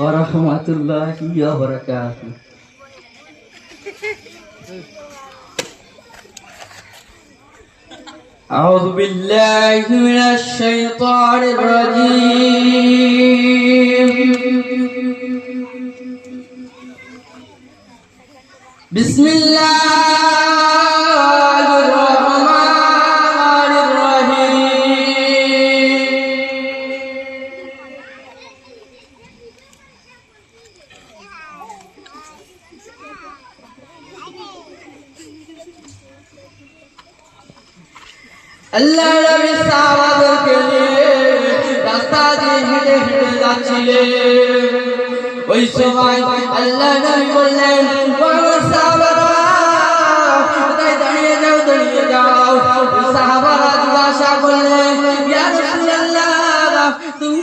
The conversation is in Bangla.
warahmatullahi wabarakatuh. أعوذ بالله من الشيطان الرجيم. بسم الله الرحمن الرحيم. আল্লাহ নবী সাহাবাদেরকে নিয়ে রাস্তা দিয়ে হেঁটে হেঁটে যাচ্ছিলেন। ওই সময় আল্লাহ নবী বললেন, ও সাহাবারা, কোথায় দাঁড়িয়ে যাও, দাঁড়িয়ে যাও। সাহাবারা জিজ্ঞাসা করলেন, ইয়া রাসূলুল্লাহ, তুমি